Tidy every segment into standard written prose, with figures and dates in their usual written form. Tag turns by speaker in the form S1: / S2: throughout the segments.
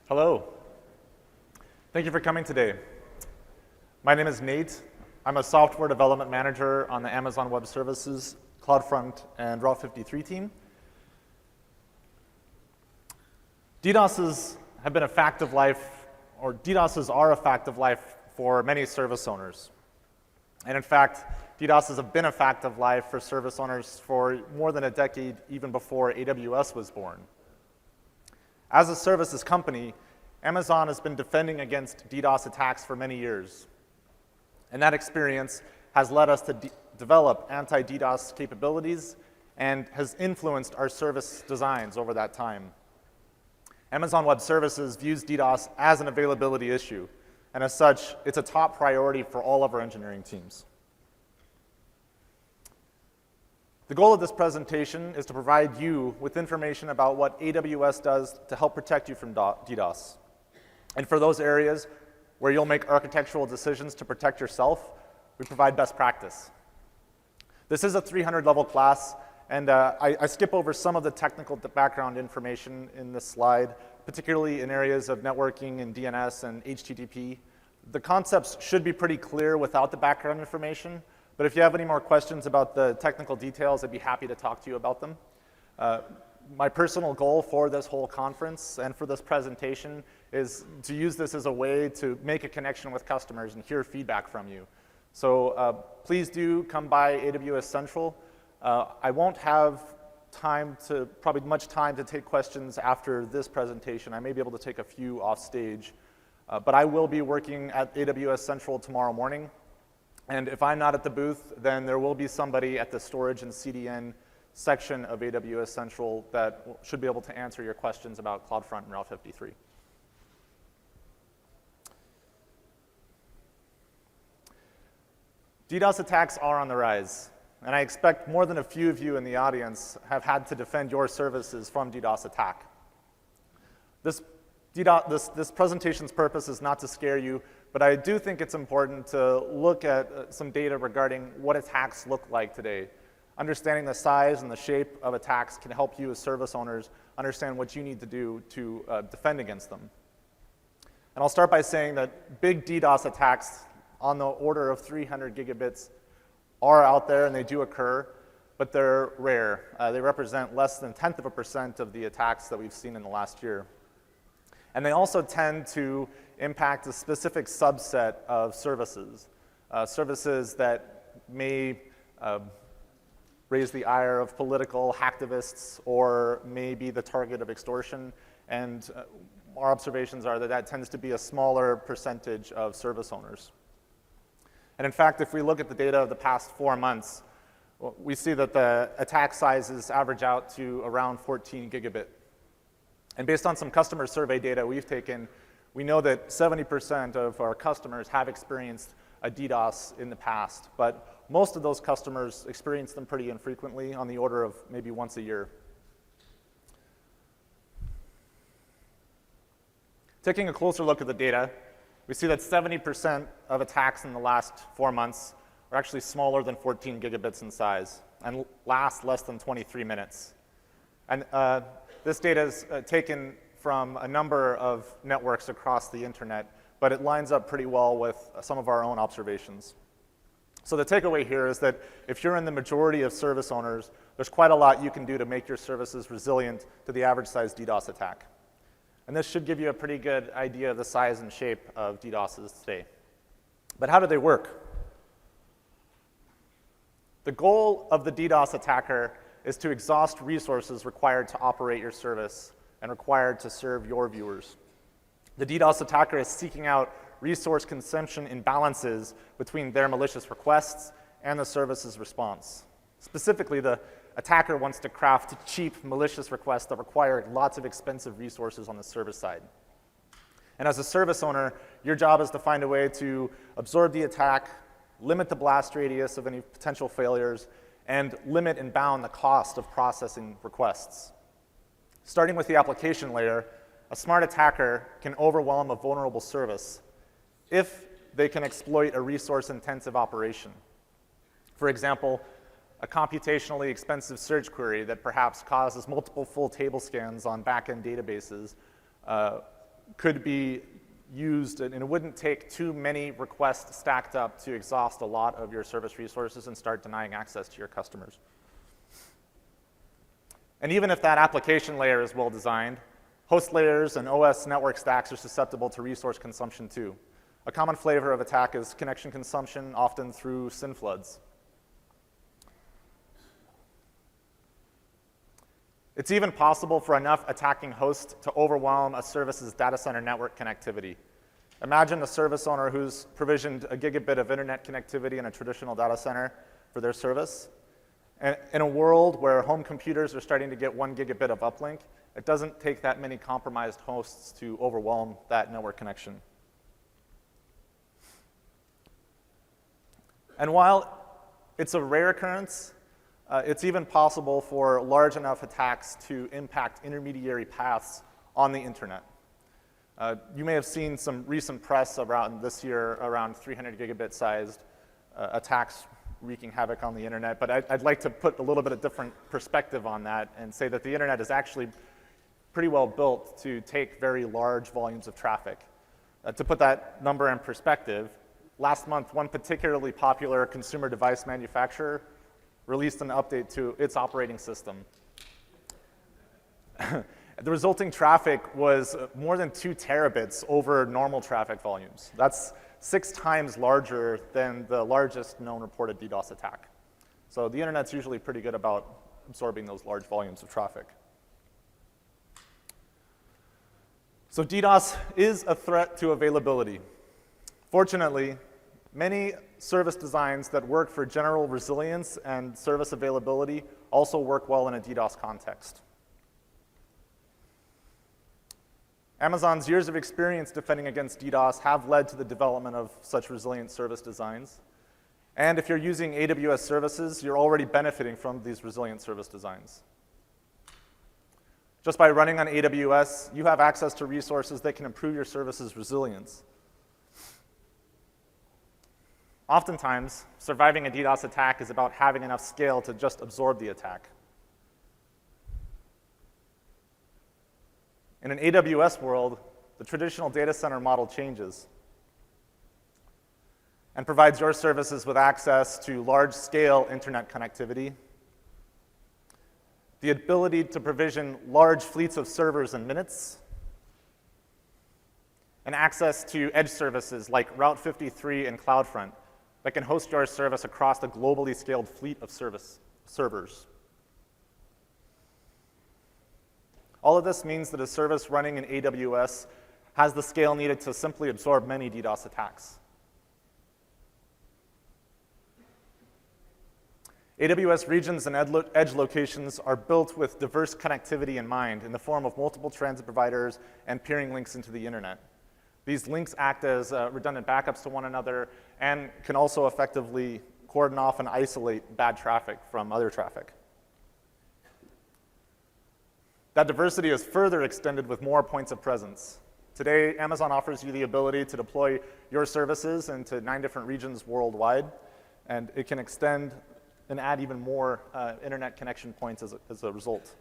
S1: Hello. Thank you for coming today. My name is Nate. I'm a software development manager on the Amazon Web Services, CloudFront, and Route 53 team. DDoSes have been a fact of life, or DDoSes are a fact of life for many service owners. And in fact, DDoSes have been a fact of life for service owners for more than a decade, even before AWS was born. As a services company, Amazon has been defending against DDoS attacks for many years. And that experience has led us to develop anti-DDoS capabilities and has influenced our service designs over that time. Amazon Web Services views DDoS as an availability issue, and as such, it's a top priority for all of our engineering teams. The goal of this presentation is to provide you with information about what AWS does to help protect you from DDoS. And for those areas where you'll make architectural decisions to protect yourself, we provide best practice. This is a 300-level class, and I skip over some of the technical background information in this slide, particularly in areas of networking and DNS and HTTP. The concepts should be pretty clear without the background information, but if you have any more questions about the technical details, I'd be happy to talk to you about them. My personal goal for this whole conference and for this presentation is to use this as a way to make a connection with customers and hear feedback from you. So please do come by AWS Central. I won't have much time to take questions after this presentation. I may be able to take a few off stage, but I will be working at AWS Central tomorrow morning. And if I'm not at the booth, then there will be somebody at the storage and CDN section of AWS Central that should be able to answer your questions about CloudFront and Route 53. DDoS attacks are on the rise, and I expect more than a few of you in the audience have had to defend your services from DDoS attack. This presentation's purpose is not to scare you, but I do think it's important to look at some data regarding what attacks look like today. Understanding the size and the shape of attacks can help you as service owners understand what you need to do to defend against them. And I'll start by saying that big DDoS attacks on the order of 300 gigabits are out there and they do occur, but they're rare. They represent less than 0.1% of the attacks that we've seen in the last year. And they also tend to impact a specific subset of services, services that may raise the ire of political hacktivists or may be the target of extortion. And our observations are that that tends to be a smaller percentage of service owners. And in fact, if we look at the data of the past 4 months, we see that the attack sizes average out to around 14 gigabit. And based on some customer survey data we've taken, we know that 70% of our customers have experienced a DDoS in the past, but most of those customers experience them pretty infrequently, on the order of maybe once a year. Taking a closer look at the data, we see that 70% of attacks in the last 4 months are actually smaller than 14 gigabits in size and last less than 23 minutes. And this data is taken from a number of networks across the internet, but it lines up pretty well with some of our own observations. So the takeaway here is that if you're in the majority of service owners, there's quite a lot you can do to make your services resilient to the average size DDoS attack. And this should give you a pretty good idea of the size and shape of DDoSes today. But how do they work? The goal of the DDoS attacker is to exhaust resources required to operate your service and required to serve your viewers. The DDoS attacker is seeking out resource consumption imbalances between their malicious requests and the service's response. Specifically, the attacker wants to craft cheap, malicious requests that require lots of expensive resources on the service side. And as a service owner, your job is to find a way to absorb the attack, limit the blast radius of any potential failures, and limit and bound the cost of processing requests. Starting with the application layer, a smart attacker can overwhelm a vulnerable service if they can exploit a resource-intensive operation. For example, a computationally expensive search query that perhaps causes multiple full table scans on back-end databases could be used, and it wouldn't take too many requests stacked up to exhaust a lot of your service resources and start denying access to your customers. And even if that application layer is well designed, host layers and OS network stacks are susceptible to resource consumption too. A common flavor of attack is connection consumption, often through SYN floods. It's even possible for enough attacking hosts to overwhelm a service's data center network connectivity. Imagine a service owner who's provisioned a gigabit of internet connectivity in a traditional data center for their service. And in a world where home computers are starting to get 1 gigabit of uplink, it doesn't take that many compromised hosts to overwhelm that network connection. And while it's a rare occurrence, it's even possible for large enough attacks to impact intermediary paths on the internet. You may have seen some recent press around this year around 300 gigabit sized attacks wreaking havoc on the internet, but I'd like to put a little bit of different perspective on that and say that the internet is actually pretty well built to take very large volumes of traffic. To put that number in perspective, last month, one particularly popular consumer device manufacturer released an update to its operating system. The resulting traffic was more than 2 terabits over normal traffic volumes. That's 6 times larger than the largest known reported DDoS attack. So the internet's usually pretty good about absorbing those large volumes of traffic. So DDoS is a threat to availability. Fortunately, many service designs that work for general resilience and service availability also work well in a DDoS context. Amazon's years of experience defending against DDoS have led to the development of such resilient service designs. And if you're using AWS services, you're already benefiting from these resilient service designs. Just by running on AWS, you have access to resources that can improve your service's resilience. Oftentimes, surviving a DDoS attack is about having enough scale to just absorb the attack. In an AWS world, the traditional data center model changes and provides your services with access to large-scale internet connectivity, the ability to provision large fleets of servers in minutes, and access to edge services like Route 53 and CloudFront that can host your service across a globally scaled fleet of servers. All of this means that a service running in AWS has the scale needed to simply absorb many DDoS attacks. AWS regions and edge locations are built with diverse connectivity in mind in the form of multiple transit providers and peering links into the internet. These links act as redundant backups to one another and can also effectively cordon off and isolate bad traffic from other traffic. That diversity is further extended with more points of presence. Today, Amazon offers you the ability to deploy your services into 9 different regions worldwide, and it can extend and add even more internet connection points as a result.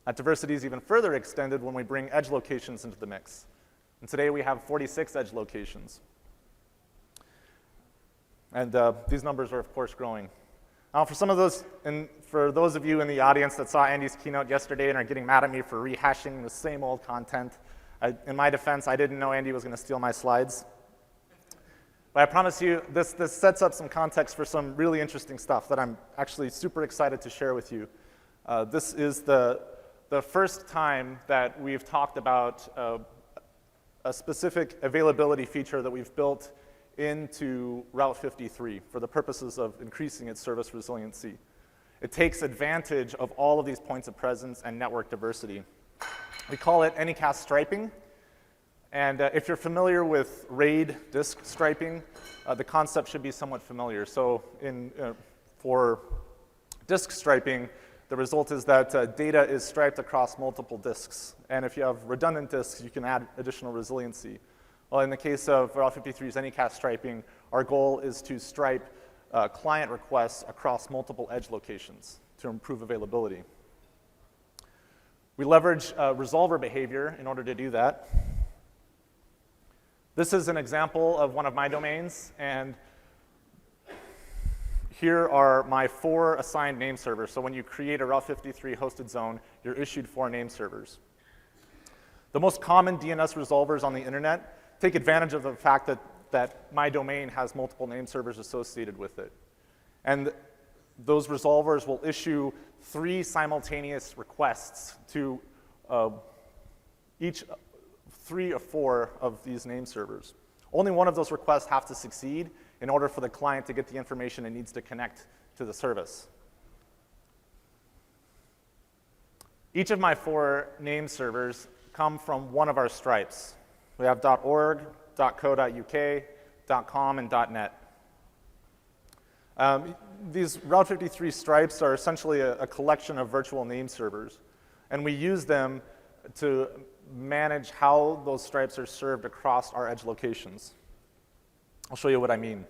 S1: That diversity is even further extended when we bring edge locations into the mix. And today we have 46 edge locations. And these numbers are, of course, growing. Now, for those of you in the audience that saw Andy's keynote yesterday and are getting mad at me for rehashing the same old content, in my defense, I didn't know Andy was going to steal my slides. But I promise you, this sets up some context for some really interesting stuff that I'm actually super excited to share with you. This is the first time that we've talked about a specific availability feature that we've built into Route 53 for the purposes of increasing its service resiliency. It takes advantage of all of these points of presence and network diversity. We call it anycast striping. And if you're familiar with RAID disk striping, the concept should be somewhat familiar. So for disk striping, the result is that data is striped across multiple disks. And if you have redundant disks, you can add additional resiliency. Well, in the case of Route 53's anycast striping, our goal is to stripe client requests across multiple edge locations to improve availability. We leverage resolver behavior in order to do that. This is an example of one of my domains, and here are my 4 assigned name servers. So when you create a Route 53 hosted zone, you're issued 4 name servers. The most common DNS resolvers on the internet take advantage of the fact that my domain has multiple name servers associated with it. And those resolvers will issue 3 simultaneous requests to each 3 or 4 of these name servers. Only one of those requests have to succeed in order for the client to get the information it needs to connect to the service. Each of my 4 name servers come from one of our stripes. We have .org, .co.uk, .com, and .net. These Route 53 stripes are essentially a collection of virtual name servers, and we use them to manage how those stripes are served across our edge locations. I'll show you what I mean.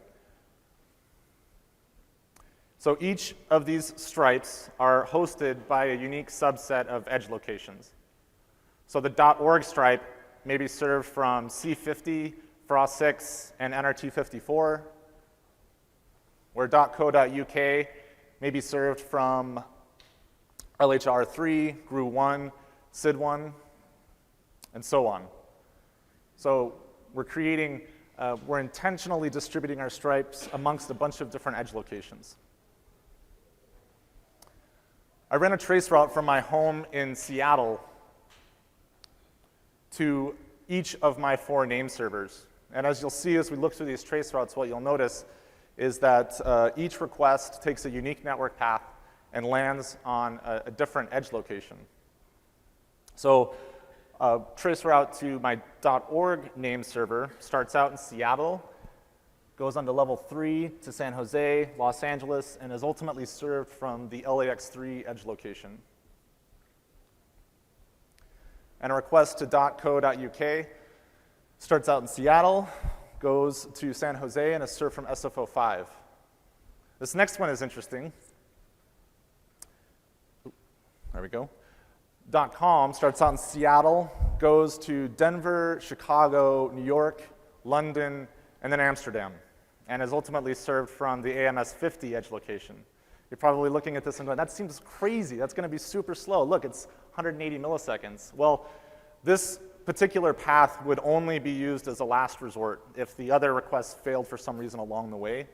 S1: So each of these stripes are hosted by a unique subset of edge locations. So the .org stripe may be served from C50, FROST6, and NRT54, where .co.uk may be served from LHR3, GRU1, SID1, and so on. So we're intentionally distributing our stripes amongst a bunch of different edge locations. I ran a trace route from my home in Seattle to each of my 4 name servers. And as you'll see as we look through these trace routes, what you'll notice is that each request takes a unique network path and lands on a different edge location. So trace route to my .org name server starts out in Seattle, goes on to level 3 to San Jose, Los Angeles, and is ultimately served from the LAX3 edge location. And a request to .co.uk starts out in Seattle, goes to San Jose, and is served from SF05. This next one is interesting. There we go. .com starts out in Seattle, goes to Denver, Chicago, New York, London, and then Amsterdam, and is ultimately served from the AMS50 edge location. You're probably looking at this and going, that seems crazy. That's going to be super slow. Look, it's 180 milliseconds. Well, this particular path would only be used as a last resort if the other requests failed for some reason along the way.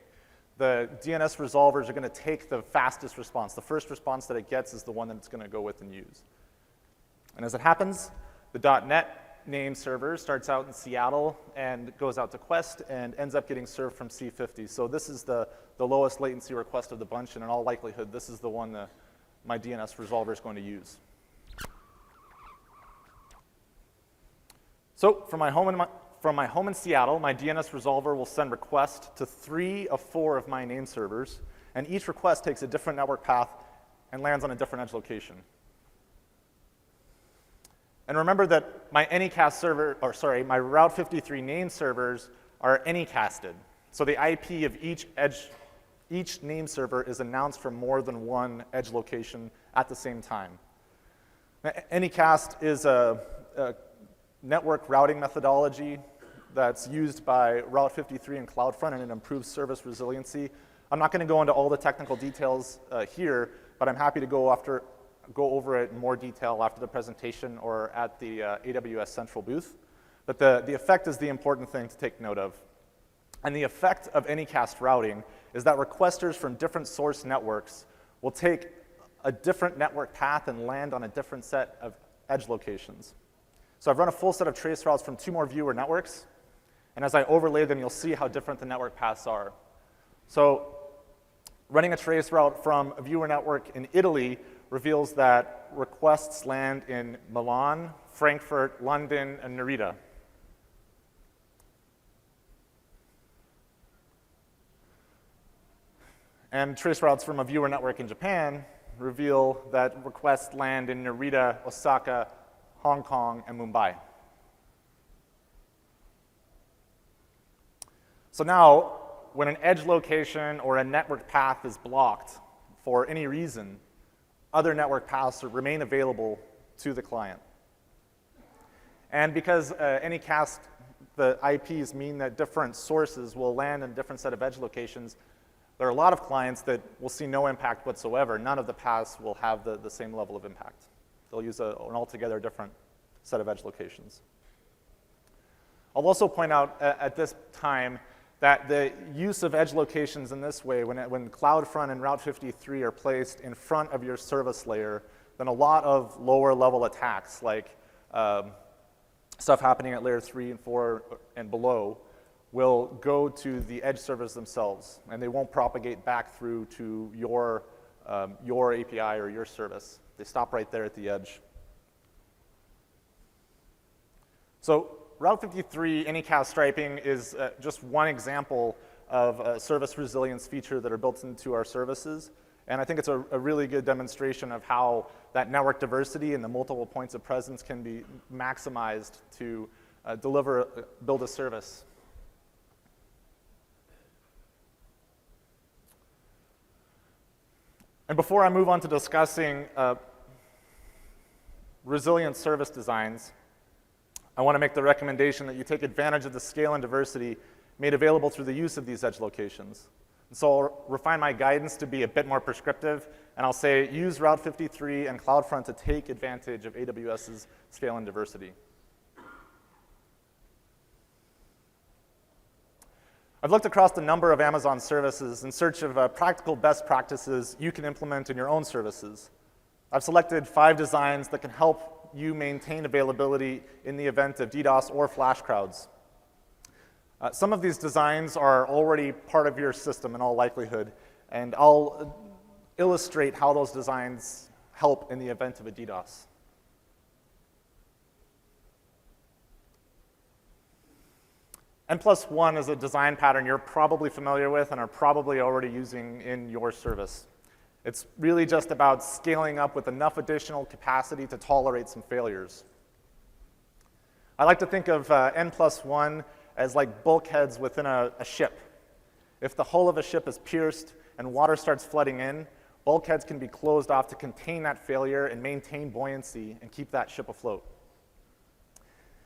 S1: The DNS resolvers are going to take the fastest response. The first response that it gets is the one that it's going to go with and use. And as it happens, the .net name server starts out in Seattle and goes out to Quest and ends up getting served from C50. So this is the lowest latency request of the bunch, and in all likelihood, this is the one that my DNS resolver is going to use. So from my home in Seattle, my DNS resolver will send requests to 3 of 4 of my name servers, and each request takes a different network path and lands on a different edge location. And remember that my anycast server, or sorry, my Route 53 name servers are anycasted. So the IP of each name server is announced from more than one edge location at the same time. Now, anycast is a network routing methodology that's used by Route 53 and CloudFront, and it improves service resiliency. I'm not going to go into all the technical details here, but I'm happy to go over it in more detail after the presentation or at the AWS Central booth. But the effect is the important thing to take note of. And the effect of anycast routing is that requesters from different source networks will take a different network path and land on a different set of edge locations. So I've run a full set of trace routes from 2 more viewer networks, and as I overlay them, you'll see how different the network paths are. So running a trace route from a viewer network in Italy reveals that requests land in Milan, Frankfurt, London, and Narita. And trace routes from a viewer network in Japan reveal that requests land in Narita, Osaka, Hong Kong, and Mumbai. So now, when an edge location or a network path is blocked for any reason, other network paths remain available to the client. And because anycast, the IPs mean that different sources will land in a different set of edge locations, there are a lot of clients that will see no impact whatsoever. None of the paths will have the same level of impact. They'll use an altogether different set of edge locations. I'll also point out at this time that the use of edge locations in this way, when CloudFront and Route 53 are placed in front of your service layer, then a lot of lower level attacks, like stuff happening at layer 3 and 4 and below, will go to the edge servers themselves, and they won't propagate back through to your API or your service. They stop right there at the edge. So Route 53 anycast striping is just one example of a service resilience feature that are built into our services. And I think it's a really good demonstration of how that network diversity and the multiple points of presence can be maximized to build a service. And before I move on to discussing resilient service designs, I want to make the recommendation that you take advantage of the scale and diversity made available through the use of these edge locations. And so I'll refine my guidance to be a bit more prescriptive, and I'll say use Route 53 and CloudFront to take advantage of AWS's scale and diversity. I've looked across a number of Amazon services in search of practical best practices you can implement in your own services. I've selected 5 designs that can help you maintain availability in the event of DDoS or flash crowds. Some of these designs are already part of your system in all likelihood, and I'll illustrate how those designs help in the event of a DDoS. N+1 is a design pattern you're probably familiar with and are probably already using in your service. It's really just about scaling up with enough additional capacity to tolerate some failures. I like to think of N+1 as like bulkheads within a ship. If the hull of a ship is pierced and water starts flooding in, bulkheads can be closed off to contain that failure and maintain buoyancy and keep that ship afloat.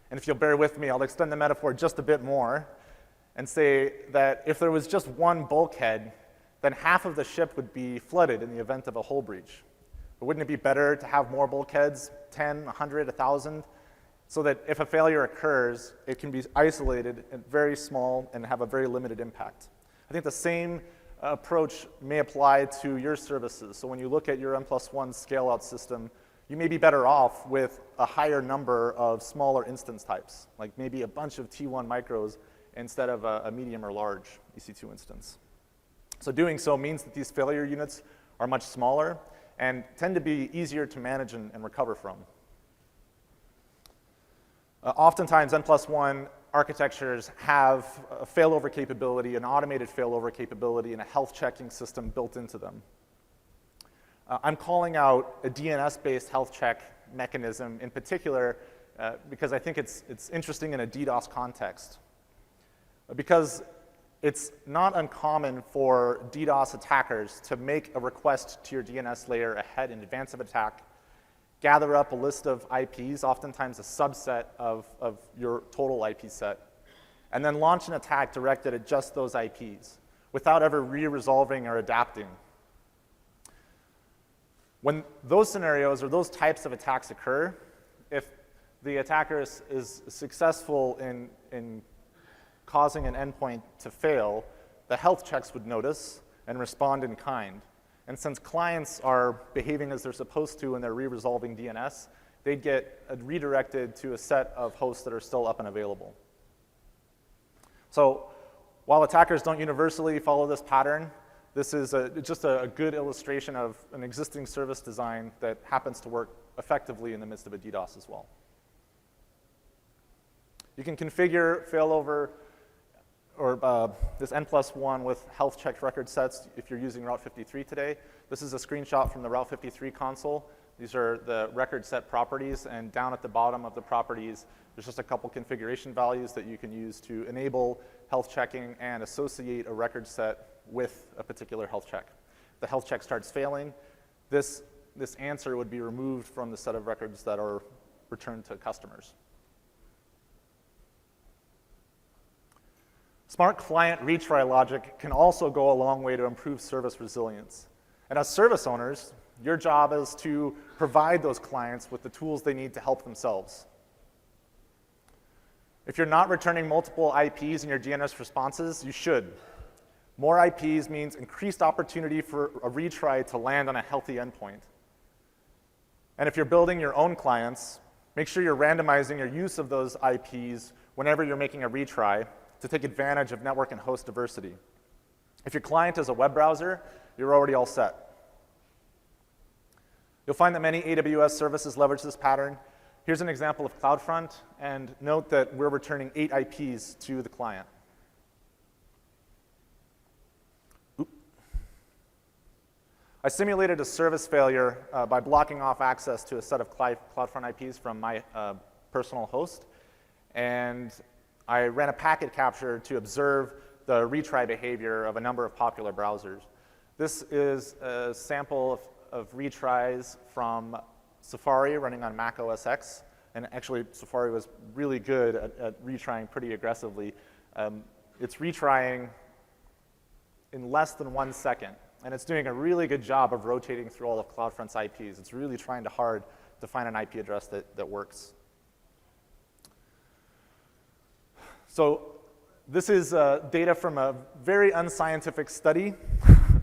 S1: And if you'll bear with me, I'll extend the metaphor just a bit more and say that if there was just one bulkhead, then half of the ship would be flooded in the event of a hull breach. But wouldn't it be better to have more bulkheads, 10, 100, 1,000, so that if a failure occurs, it can be isolated and very small and have a very limited impact? I think the same approach may apply to your services. So when you look at your N+1 scale-out system, you may be better off with a higher number of smaller instance types, like maybe a bunch of T1 micros instead of a medium or large EC2 instance. So doing so means that these failure units are much smaller and tend to be easier to manage and recover from. Oftentimes, N+1 architectures have a failover capability, an automated failover capability, and a health checking system built into them. I'm calling out a DNS-based health check mechanism in particular because I think it's interesting in a DDoS context. Because it's not uncommon for DDoS attackers to make a request to your DNS layer ahead in advance of attack, gather up a list of IPs, oftentimes a subset of your total IP set, and then launch an attack directed at just those IPs without ever re-resolving or adapting. When those scenarios or those types of attacks occur, if the attacker is successful in causing an endpoint to fail, the health checks would notice and respond in kind. And since clients are behaving as they're supposed to and they're re-resolving DNS, they'd get redirected to a set of hosts that are still up and available. So while attackers don't universally follow this pattern, this is just a good illustration of an existing service design that happens to work effectively in the midst of a DDoS as well. You can configure failover or this N+1 with health checked record sets if you're using Route 53 today. This is a screenshot from the Route 53 console. These are the record set properties, and down at the bottom of the properties, there's just a couple configuration values that you can use to enable health checking and associate a record set with a particular health check. The health check starts failing. This this answer would be removed from the set of records that are returned to customers. Smart client retry logic can also go a long way to improve service resilience. And as service owners, your job is to provide those clients with the tools they need to help themselves. If you're not returning multiple IPs in your DNS responses, you should. More IPs means increased opportunity for a retry to land on a healthy endpoint. And if you're building your own clients, make sure you're randomizing your use of those IPs whenever you're making a retry to take advantage of network and host diversity. If your client is a web browser, you're already all set. You'll find that many AWS services leverage this pattern. Here's an example of CloudFront, and note that we're returning 8 IPs to the client. I simulated a service failure by blocking off access to a set of CloudFront IPs from my personal host, and I ran a packet capture to observe the retry behavior of a number of popular browsers. This is a sample of retries from Safari running on Mac OS X, and actually Safari was really good at retrying pretty aggressively. It's retrying in less than 1 second, and it's doing a really good job of rotating through all of CloudFront's IPs. It's really trying hard to find an IP address that works. So this is data from a very unscientific study,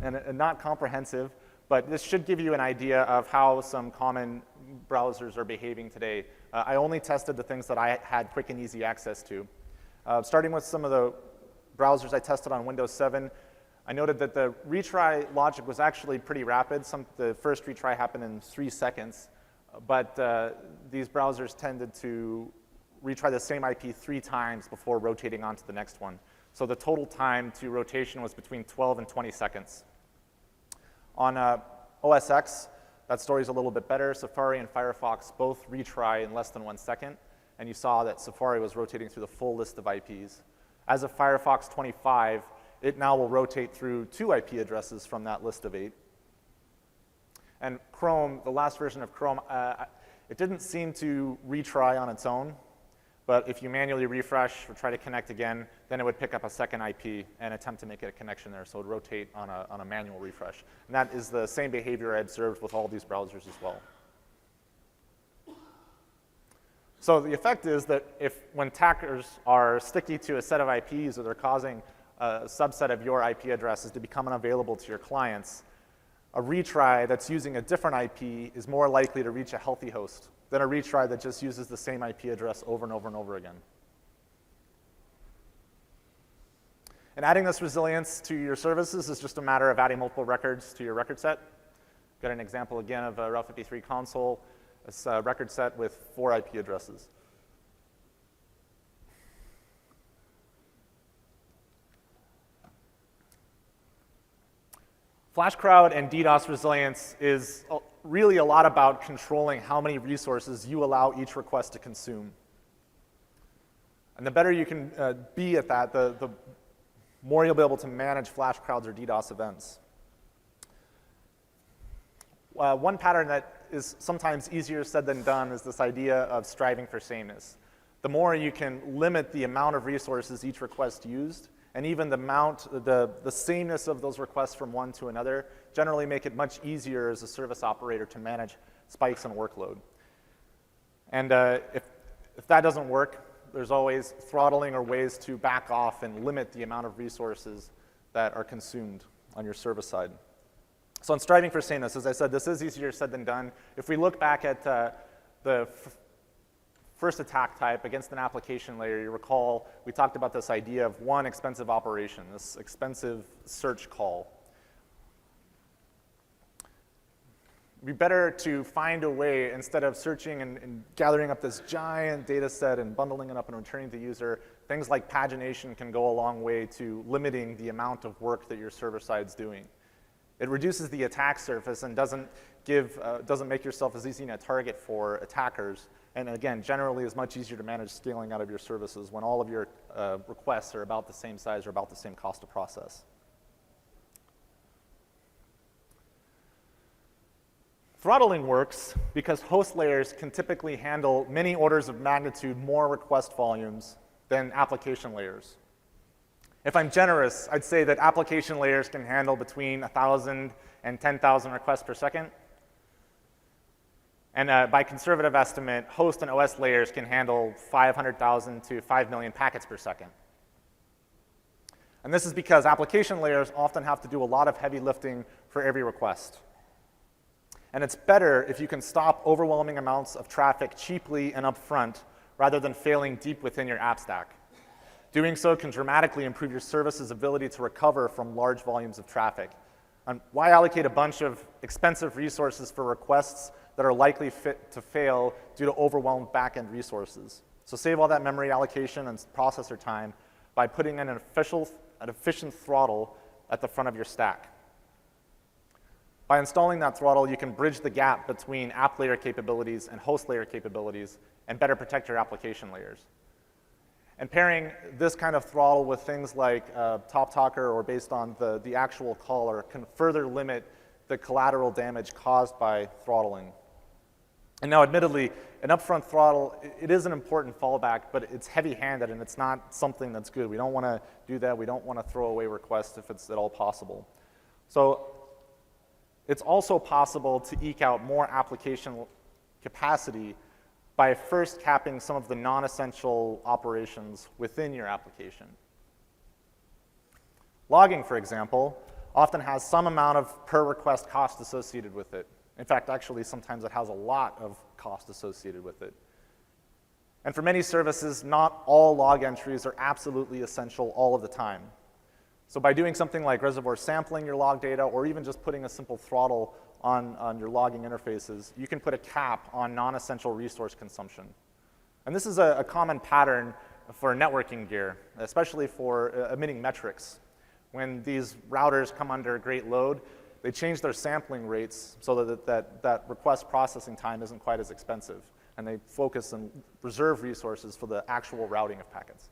S1: and not comprehensive, but this should give you an idea of how some common browsers are behaving today. I only tested the things that I had quick and easy access to. Starting with some of the browsers I tested on Windows 7, I noted that the retry logic was actually pretty rapid. The first retry happened in 3 seconds, but these browsers tended to retry the same IP 3 times before rotating on to the next one. So the total time to rotation was between 12 and 20 seconds. On OS X, that story's a little bit better. Safari and Firefox both retry in less than 1 second, and you saw that Safari was rotating through the full list of IPs. As of Firefox 25, it now will rotate through 2 IP addresses from that list of 8. And Chrome, the last version of Chrome, it didn't seem to retry on its own, but if you manually refresh or try to connect again, then it would pick up a second IP and attempt to make a connection there, so it would rotate on a manual refresh. And that is the same behavior I observed with all these browsers as well. So the effect is that when attackers are sticky to a set of IPs, or they're causing a subset of your IP addresses to become unavailable to your clients, a retry that's using a different IP is more likely to reach a healthy host than a retry that just uses the same IP address over and over and over again. And adding this resilience to your services is just a matter of adding multiple records to your record set. Got an example again of a Route 53 console. It's a record set with 4 IP addresses. FlashCrowd and DDoS resilience is really a lot about controlling how many resources you allow each request to consume. And the better you can be at that, the more you'll be able to manage FlashCrowds or DDoS events. One pattern that is sometimes easier said than done is this idea of striving for sameness. The more you can limit the amount of resources each request used, and even the sameness of those requests from one to another, generally make it much easier as a service operator to manage spikes in workload. And if that doesn't work, there's always throttling or ways to back off and limit the amount of resources that are consumed on your service side. So in striving for sameness, as I said, this is easier said than done. If we look back at the first attack type against an application layer, you recall we talked about this idea of one expensive operation, this expensive search call. It'd be better to find a way, instead of searching and gathering up this giant data set and bundling it up and returning to the user, things like pagination can go a long way to limiting the amount of work that your server side's doing. It reduces the attack surface and doesn't make yourself as easy a target for attackers. And again, generally is much easier to manage scaling out of your services when all of your requests are about the same size or about the same cost to process. Throttling works because host layers can typically handle many orders of magnitude more request volumes than application layers. If I'm generous, I'd say that application layers can handle between 1,000 and 10,000 requests per second. And by conservative estimate, host and OS layers can handle 500,000 to 5 million packets per second. And this is because application layers often have to do a lot of heavy lifting for every request. And it's better if you can stop overwhelming amounts of traffic cheaply and upfront rather than failing deep within your app stack. Doing so can dramatically improve your service's ability to recover from large volumes of traffic. And why allocate a bunch of expensive resources for requests that are likely fit to fail due to overwhelmed backend resources? So save all that memory allocation and processor time by putting in an efficient throttle at the front of your stack. By installing that throttle, you can bridge the gap between app layer capabilities and host layer capabilities and better protect your application layers. And pairing this kind of throttle with things like top talker or based on the actual caller can further limit the collateral damage caused by throttling. And now, admittedly, an upfront throttle, it is an important fallback, but it's heavy-handed and it's not something that's good. We don't want to do that. We don't want to throw away requests if it's at all possible. So it's also possible to eke out more application capacity by first capping some of the non-essential operations within your application. Logging, for example, often has some amount of per request cost associated with it. In fact, actually, sometimes it has a lot of cost associated with it. And for many services, not all log entries are absolutely essential all of the time. So by doing something like reservoir sampling your log data, or even just putting a simple throttle on your logging interfaces, you can put a cap on non-essential resource consumption. And this is a common pattern for networking gear, especially for emitting metrics. When these routers come under great load, they change their sampling rates so that request processing time isn't quite as expensive, and they focus and reserve resources for the actual routing of packets.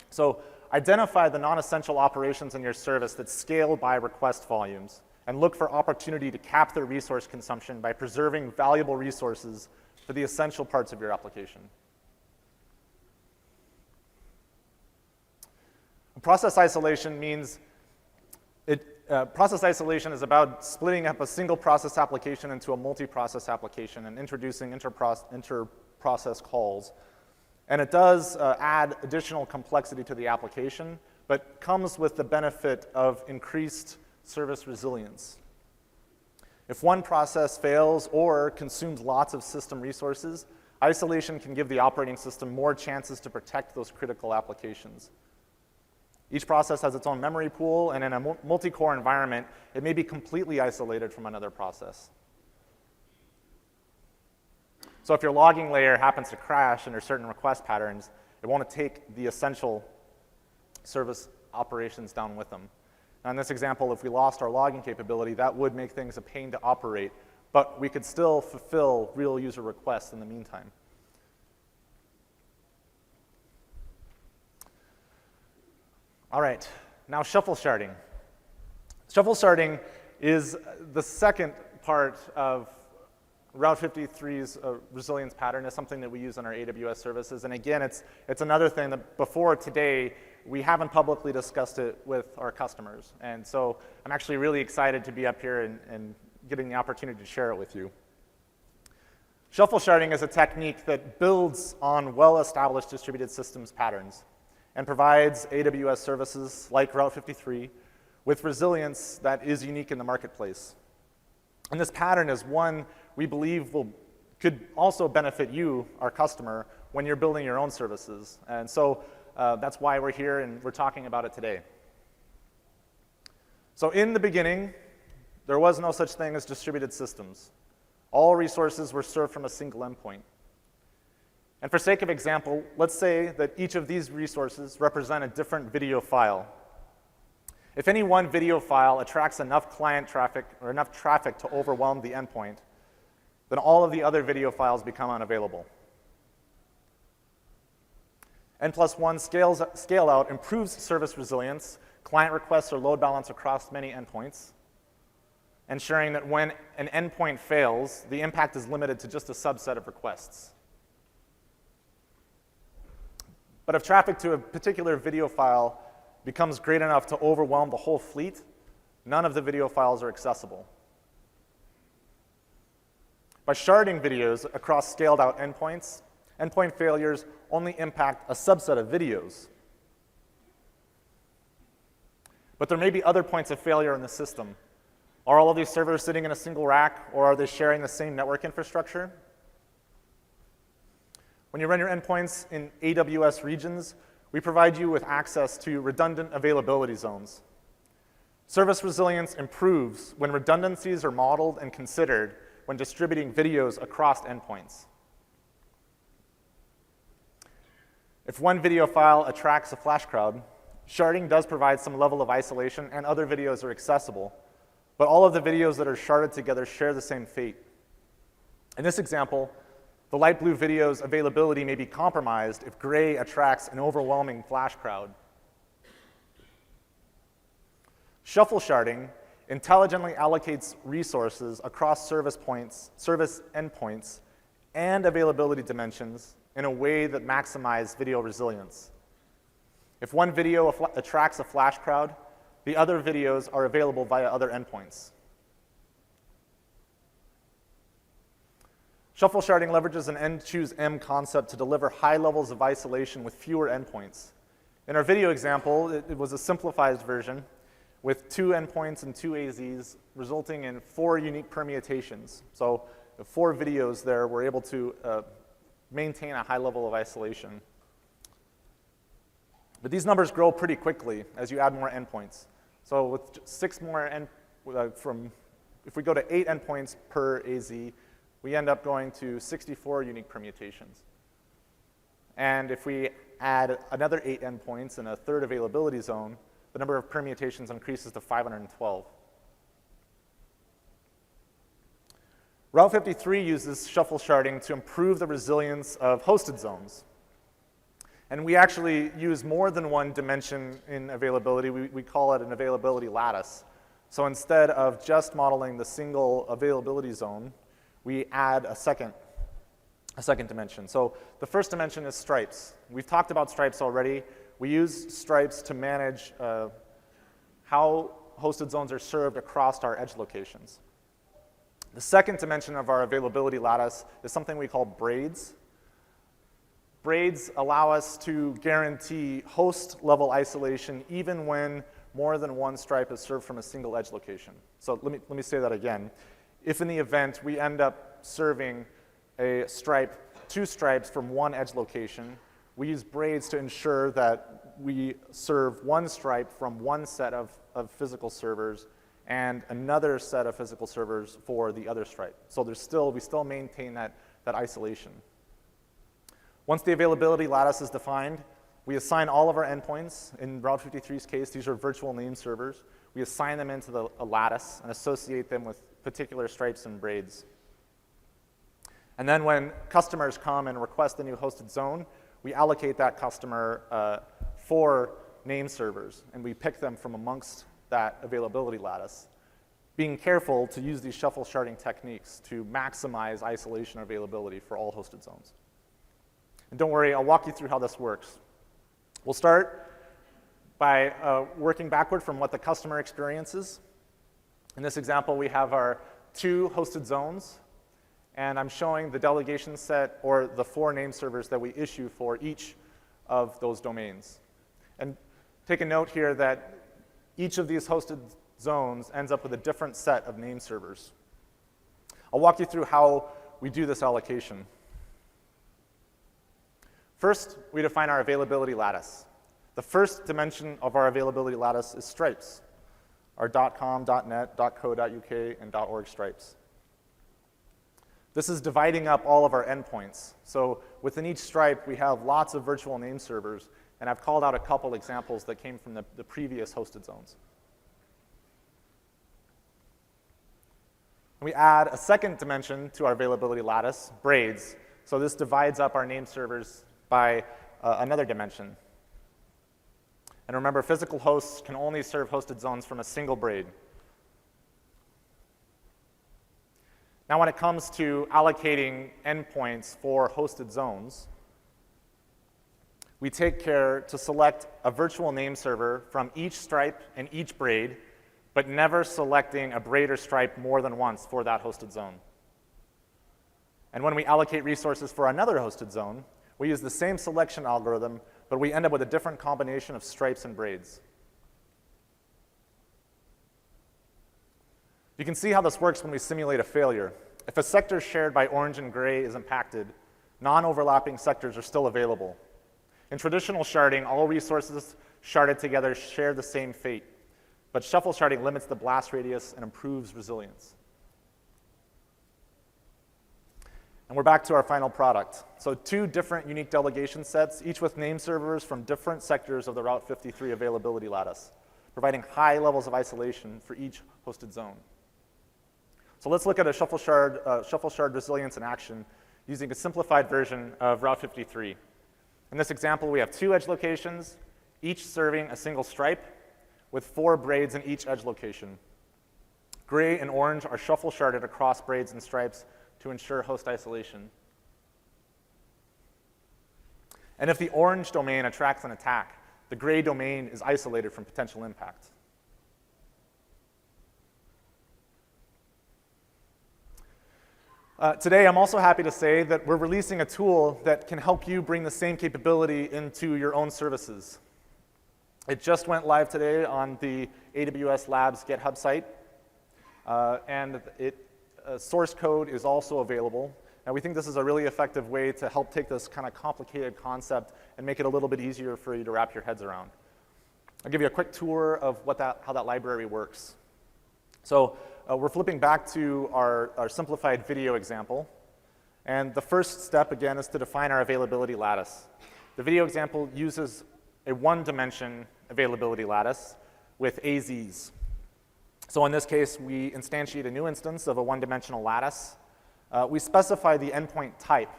S1: So identify the non-essential operations in your service that scale by request volumes, and look for opportunity to cap their resource consumption by preserving valuable resources for the essential parts of your application. Process isolation means process isolation is about splitting up a single process application into a multi-process application and introducing inter-process calls. And it does add additional complexity to the application, but comes with the benefit of increased service resilience. If one process fails or consumes lots of system resources, isolation can give the operating system more chances to protect those critical applications. Each process has its own memory pool, and in a multi-core environment, it may be completely isolated from another process. So if your logging layer happens to crash under certain request patterns, it won't take the essential service operations down with them. Now in this example, if we lost our logging capability, that would make things a pain to operate, but we could still fulfill real user requests in the meantime. All right, now shuffle sharding. Shuffle sharding is the second part of Route 53's resilience pattern. Is something that we use on our AWS services. And again, it's another thing that before today, we haven't publicly discussed it with our customers. And so I'm actually really excited to be up here and getting the opportunity to share it with you. Shuffle sharding is a technique that builds on well-established distributed systems patterns and provides AWS services like Route 53 with resilience that is unique in the marketplace. And this pattern is one we believe could also benefit you, our customer, when you're building your own services. And so that's why we're here and we're talking about it today. So in the beginning, there was no such thing as distributed systems. All resources were served from a single endpoint. And for sake of example, let's say that each of these resources represent a different video file. If any one video file attracts enough client traffic or enough traffic to overwhelm the endpoint, then all of the other video files become unavailable. N+1 scale out improves service resilience. Client requests are load balanced across many endpoints. ensuring that when an endpoint fails, the impact is limited to just a subset of requests. But if traffic to a particular video file becomes great enough to overwhelm the whole fleet, none of the video files are accessible. By sharding videos across scaled-out endpoints, endpoint failures only impact a subset of videos. But there may be other points of failure in the system. Are all of these servers sitting in a single rack, or are they sharing the same network infrastructure? When you run your endpoints in AWS regions, we provide you with access to redundant availability zones. Service resilience improves when redundancies are modeled and considered when distributing videos across endpoints. If one video file attracts a flash crowd, sharding does provide some level of isolation and other videos are accessible, but all of the videos that are sharded together share the same fate. In this example, the light blue video's availability may be compromised if gray attracts an overwhelming flash crowd. Shuffle sharding intelligently allocates resources across service endpoints and availability dimensions in a way that maximizes video resilience. If one video attracts a flash crowd, the other videos are available via other endpoints. Shuffle sharding leverages an N-choose-M concept to deliver high levels of isolation with fewer endpoints. In our video example, it was a simplified version with 2 endpoints and 2 AZs, resulting in 4 unique permutations. So the 4 videos there were able to maintain a high level of isolation. But these numbers grow pretty quickly as you add more endpoints. So with 6 more, if we go to 8 endpoints per AZ, we end up going to 64 unique permutations. And if we add another 8 endpoints and a third availability zone, the number of permutations increases to 512. Route 53 uses shuffle sharding to improve the resilience of hosted zones. And we actually use more than one dimension in availability. We call it an availability lattice. So instead of just modeling the single availability zone, we add a second dimension. So the first dimension is stripes. We've talked about stripes already. We use stripes to manage how hosted zones are served across our edge locations. The second dimension of our availability lattice is something we call braids. Braids allow us to guarantee host-level isolation even when more than one stripe is served from a single edge location. So let me say that again. If in the event we end up serving a stripe, 2 stripes from one edge location, we use braids to ensure that we serve one stripe from one set of physical servers and another set of physical servers for the other stripe. So we still maintain that isolation. Once the availability lattice is defined, we assign all of our endpoints. In Route 53's case, these are virtual name servers. We assign them into a lattice and associate them with particular stripes and braids. And then when customers come and request a new hosted zone, we allocate that customer 4 name servers, and we pick them from amongst that availability lattice, being careful to use these shuffle sharding techniques to maximize isolation availability for all hosted zones. And don't worry, I'll walk you through how this works. We'll start by working backward from what the customer experiences. In this example, we have our 2 hosted zones, and I'm showing the delegation set or the 4 name servers that we issue for each of those domains. And take a note here that each of these hosted zones ends up with a different set of name servers. I'll walk you through how we do this allocation. First, we define our availability lattice. The first dimension of our availability lattice is stripes, our .com, .net, .co.uk, and .org stripes. This is dividing up all of our endpoints. So within each stripe, we have lots of virtual name servers, and I've called out a couple examples that came from the previous hosted zones. We add a second dimension to our availability lattice, braids. So this divides up our name servers by another dimension. And remember, physical hosts can only serve hosted zones from a single braid. Now, when it comes to allocating endpoints for hosted zones, we take care to select a virtual name server from each stripe and each braid, but never selecting a braid or stripe more than once for that hosted zone. And when we allocate resources for another hosted zone, we use the same selection algorithm, but we end up with a different combination of stripes and braids. You can see how this works when we simulate a failure. If a sector shared by orange and gray is impacted, non-overlapping sectors are still available. In traditional sharding, all resources sharded together share the same fate, but shuffle sharding limits the blast radius and improves resilience. And we're back to our final product. So 2 different unique delegation sets, each with name servers from different sectors of the Route 53 availability lattice, providing high levels of isolation for each hosted zone. So let's look at a shuffle shard resilience in action using a simplified version of Route 53. In this example, we have 2 edge locations, each serving a single stripe with 4 braids in each edge location. Gray and orange are shuffle sharded across braids and stripes to ensure host isolation. And if the orange domain attracts an attack, the gray domain is isolated from potential impact. Today, I'm also happy to say that we're releasing a tool that can help you bring the same capability into your own services. It just went live today on the AWS Labs GitHub site, and source code is also available. And we think this is a really effective way to help take this kind of complicated concept and make it a little bit easier for you to wrap your heads around. I'll give you a quick tour of how that library works. So we're flipping back to our simplified video example. And the first step, again, is to define our availability lattice. The video example uses a 1-dimension availability lattice with AZs. So in this case, we instantiate a new instance of a 1-dimensional lattice. We specify the endpoint type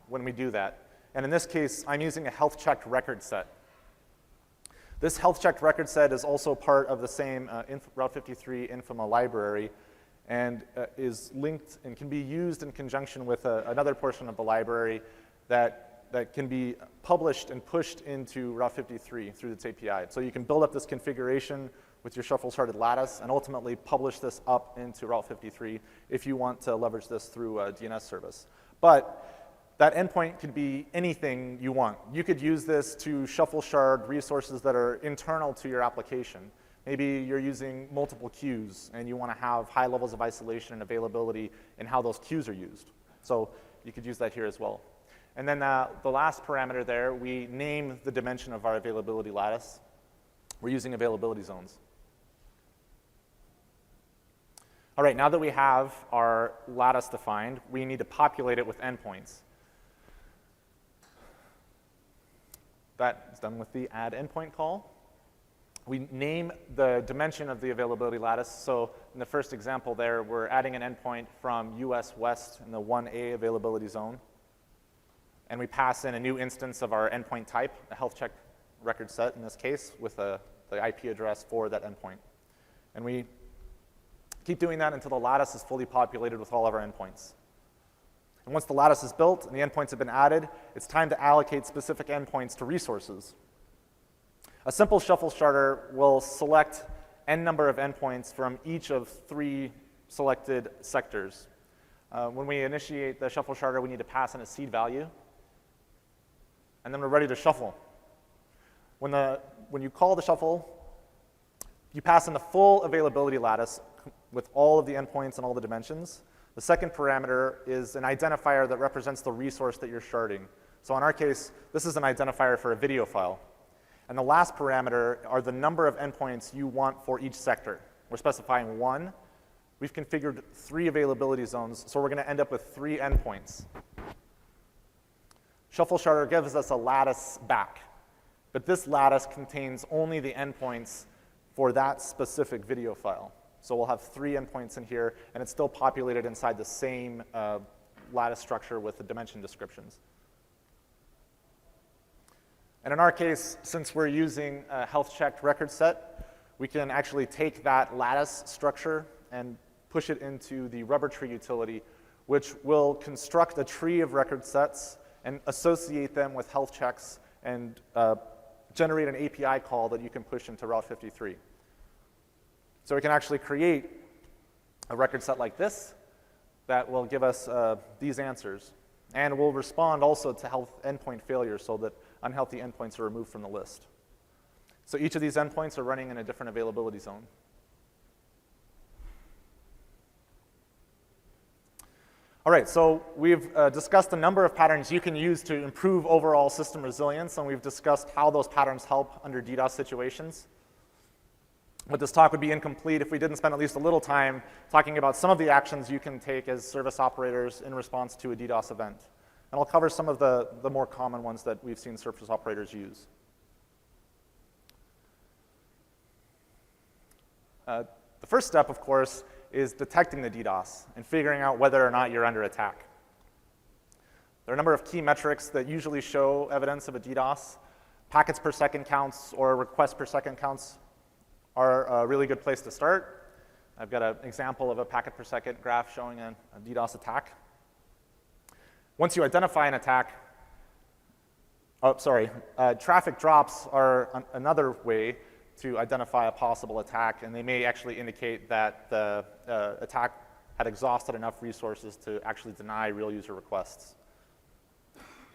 S1: when we do that. And in this case, I'm using a health-checked record set. This health-checked record set is also part of the same Route 53 Infima library and is linked and can be used in conjunction with another portion of the library that can be published and pushed into Route 53 through its API. So you can build up this configuration with your shuffle-sharded lattice and ultimately publish this up into Route 53 if you want to leverage this through a DNS service. But that endpoint could be anything you want. You could use this to shuffle shard resources that are internal to your application. Maybe you're using multiple queues and you want to have high levels of isolation and availability in how those queues are used. So you could use that here as well. And then the last parameter there, we name the dimension of our availability lattice. We're using availability zones. All right, now that we have our lattice defined, we need to populate it with endpoints. That is done with the add endpoint call. We name the dimension of the availability lattice. So in the first example there, we're adding an endpoint from US West in the 1A availability zone. And we pass in a new instance of our endpoint type, a health check record set in this case, with the IP address for that endpoint. And we keep doing that until the lattice is fully populated with all of our endpoints. And once the lattice is built and the endpoints have been added, it's time to allocate specific endpoints to resources. A simple shuffle sharder will select n number of endpoints from each of 3 selected sectors. When we initiate the shuffle sharder, we need to pass in a seed value, and then we're ready to shuffle. When you call the shuffle, you pass in the full availability lattice with all of the endpoints and all the dimensions. The second parameter is an identifier that represents the resource that you're sharding. So in our case, this is an identifier for a video file. And the last parameter are the number of endpoints you want for each sector. We're specifying 1. We've configured 3 availability zones, so we're going to end up with 3 endpoints. Shuffle sharder gives us a lattice back, but this lattice contains only the endpoints for that specific video file. So we'll have 3 endpoints in here, and it's still populated inside the same lattice structure with the dimension descriptions. And in our case, since we're using a health-checked record set, we can actually take that lattice structure and push it into the rubber tree utility which will construct a tree of record sets and associate them with health checks and generate an API call that you can push into Route 53. So we can actually create a record set like this that will give us these answers. And will respond also to health endpoint failures so that unhealthy endpoints are removed from the list. So each of these endpoints are running in a different availability zone. All right, so we've discussed a number of patterns you can use to improve overall system resilience, and we've discussed how those patterns help under DDoS situations. But this talk would be incomplete if we didn't spend at least a little time talking about some of the actions you can take as service operators in response to a DDoS event. And I'll cover some of the more common ones that we've seen service operators use. The first step, of course, is detecting the DDoS and figuring out whether or not you're under attack. There are a number of key metrics that usually show evidence of a DDoS. Packets per second counts or requests per second counts are a really good place to start. I've got an example of a packet per second graph showing a DDoS attack. Once you identify an attack, traffic drops are another way to identify a possible attack, and they may actually indicate that the attack had exhausted enough resources to actually deny real user requests.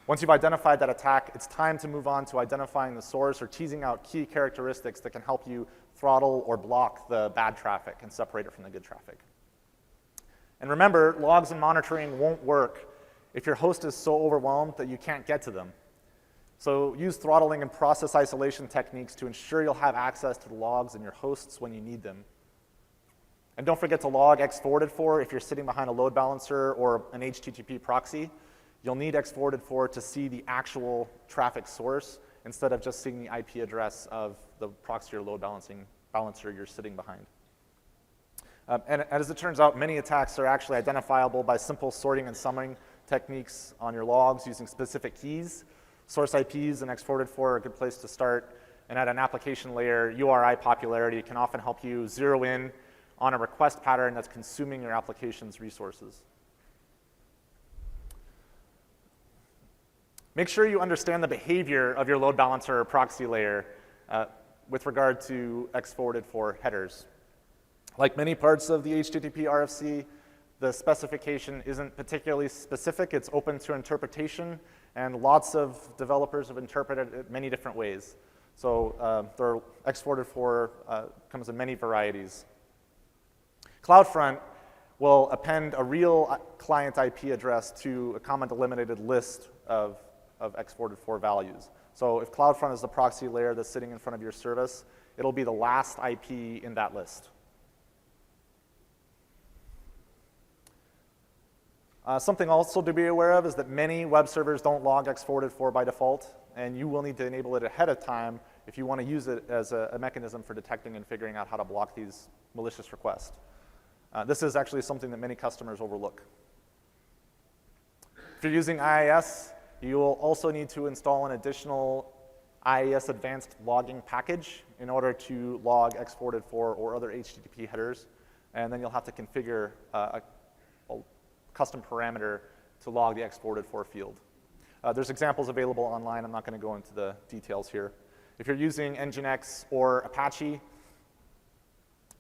S1: Once you've identified that attack, it's time to move on to identifying the source or teasing out key characteristics that can help you throttle or block the bad traffic and separate it from the good traffic. And remember, logs and monitoring won't work if your host is so overwhelmed that you can't get to them. So use throttling and process isolation techniques to ensure you'll have access to the logs and your hosts when you need them. And don't forget to log X-forwarded for if you're sitting behind a load balancer or an HTTP proxy. You'll need X-forwarded for to see the actual traffic source instead of just seeing the IP address of the proxy or load balancer you're sitting behind. And as it turns out, many attacks are actually identifiable by simple sorting and summing techniques on your logs using specific keys. Source IPs and X-forwarded for are a good place to start. And at an application layer, URI popularity can often help you zero in on a request pattern that's consuming your application's resources. Make sure you understand the behavior of your load balancer or proxy layer with regard to X-forwarded for headers. Like many parts of the HTTP RFC, the specification isn't particularly specific. It's open to interpretation, and lots of developers have interpreted it many different ways. So X-forwarded for comes in many varieties. CloudFront will append a real client IP address to a comma delimited list of X-forwarded for values. So if CloudFront is the proxy layer that's sitting in front of your service, it'll be the last IP in that list. Something also to be aware of is that many web servers don't log X-forwarded for by default, and you will need to enable it ahead of time if you want to use it as a mechanism for detecting and figuring out how to block these malicious requests. This is actually something that many customers overlook. If you're using IIS, you will also need to install an additional IIS advanced logging package in order to log X-forwarded for or other HTTP headers, and then you'll have to configure a custom parameter to log the X-forwarded for field. There's examples available online. I'm not going to go into the details here. If you're using Nginx or Apache,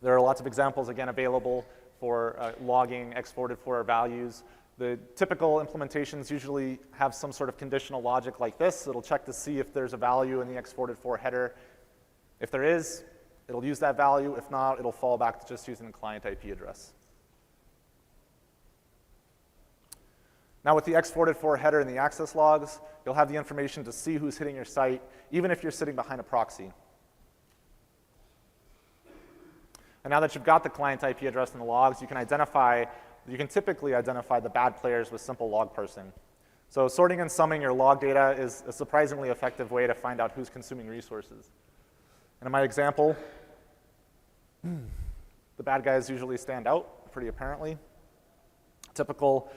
S1: there are lots of examples, again, available for logging X-forwarded for values. The typical implementations usually have some sort of conditional logic like this. It'll check to see if there's a value in the X-forwarded for header. If there is, it'll use that value. If not, it'll fall back to just using the client IP address. Now with the X-forwarded for header and the access logs, you'll have the information to see who's hitting your site, even if you're sitting behind a proxy. And now that you've got the client IP address and the logs, you can typically identify the bad players with simple log parsing. So sorting and summing your log data is a surprisingly effective way to find out who's consuming resources. And in my example, the bad guys usually stand out pretty apparently. Typical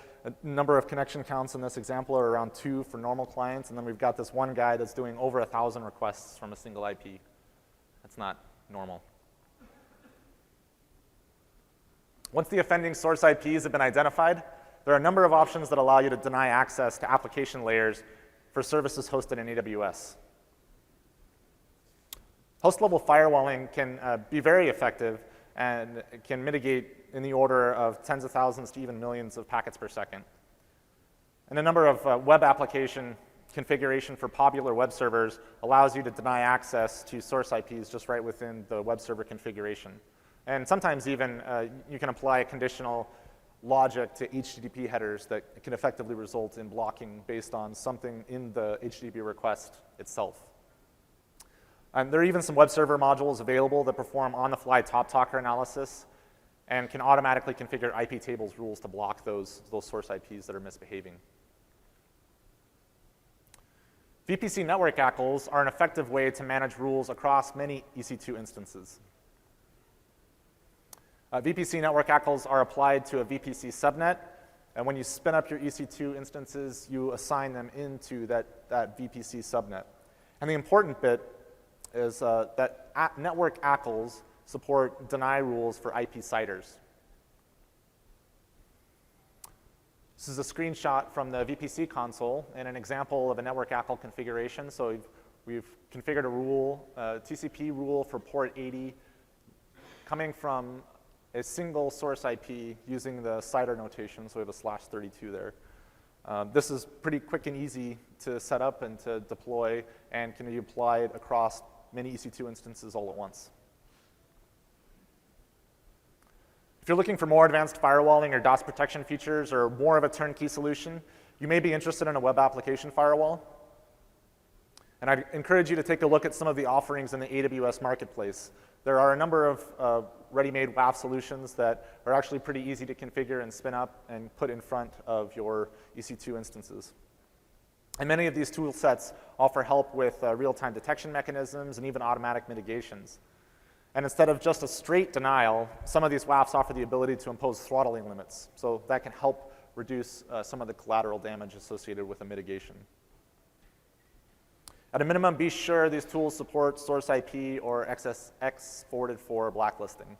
S1: number of connection counts in this example are around 2 for normal clients, and then we've got this one guy that's doing over 1,000 requests from a single IP. That's not normal. Once the offending source IPs have been identified, there are a number of options that allow you to deny access to application layers for services hosted in AWS. Host-level firewalling can be very effective and can mitigate in the order of tens of thousands to even millions of packets per second. And a number of web application configuration for popular web servers allows you to deny access to source IPs just right within the web server configuration. And sometimes even you can apply a conditional logic to HTTP headers that can effectively result in blocking based on something in the HTTP request itself. And there are even some web server modules available that perform on-the-fly top-talker analysis and can automatically configure IP tables rules to block those source IPs that are misbehaving. VPC network ACLs are an effective way to manage rules across many EC2 instances. VPC network ACLs are applied to a VPC subnet, and when you spin up your EC2 instances, you assign them into that VPC subnet. And the important bit is that network ACLs support deny rules for IP CIDRs. This is a screenshot from the VPC console and an example of a network ACL configuration. So we've configured a rule, TCP rule for port 80, coming from a single source IP using the CIDR notation, so we have a /32 there. This is pretty quick and easy to set up and to deploy, and can be applied across many EC2 instances all at once. If you're looking for more advanced firewalling or DOS protection features or more of a turnkey solution, you may be interested in a web application firewall. And I'd encourage you to take a look at some of the offerings in the AWS marketplace. There are a number of ready-made WAF solutions that are actually pretty easy to configure and spin up and put in front of your EC2 instances. And many of these tool sets offer help with real-time detection mechanisms and even automatic mitigations. And instead of just a straight denial, some of these WAFs offer the ability to impose throttling limits. So that can help reduce some of the collateral damage associated with a mitigation. At a minimum, be sure these tools support source IP or XSX forwarded for blacklisting.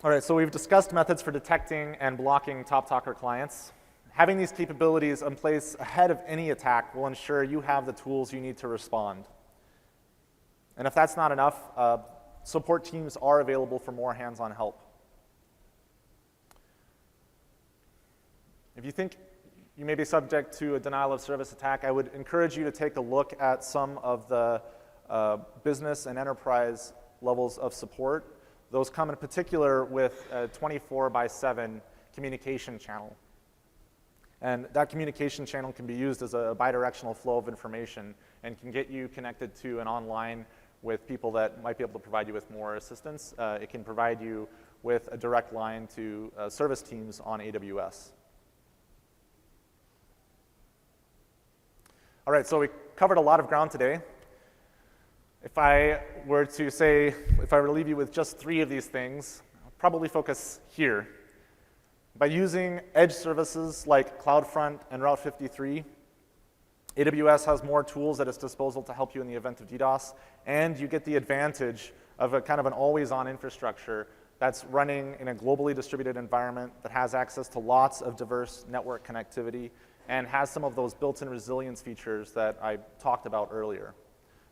S1: All right, so we've discussed methods for detecting and blocking top-talker clients. Having these capabilities in place ahead of any attack will ensure you have the tools you need to respond. And if that's not enough, support teams are available for more hands-on help. If you think you may be subject to a denial of service attack, I would encourage you to take a look at some of the business and enterprise levels of support. Those come in particular with a 24/7 communication channel. And that communication channel can be used as a bidirectional flow of information and can get you connected to and online with people that might be able to provide you with more assistance. It can provide you with a direct line to service teams on AWS. All right, so we covered a lot of ground today. If I were to leave you with just 3 of these things, I'll probably focus here. By using edge services like CloudFront and Route 53, AWS has more tools at its disposal to help you in the event of DDoS, and you get the advantage of a kind of an always-on infrastructure that's running in a globally distributed environment that has access to lots of diverse network connectivity and has some of those built-in resilience features that I talked about earlier.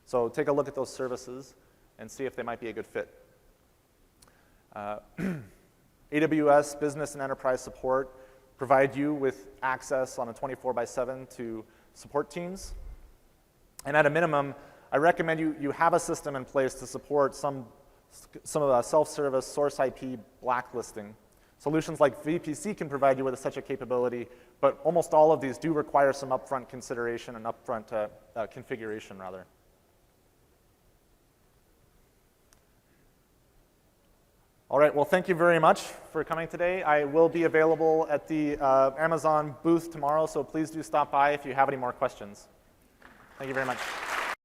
S1: So take a look at those services and see if they might be a good fit. AWS Business and Enterprise Support provide you with access on a 24/7 to support teams. And at a minimum, I recommend you have a system in place to support some of the self-service source IP blacklisting. Solutions like VPC can provide you with such a capability, but almost all of these do require some upfront consideration and upfront configuration, rather. All right, well, thank you very much for coming today. I will be available at the Amazon booth tomorrow, so please do stop by if you have any more questions. Thank you very much.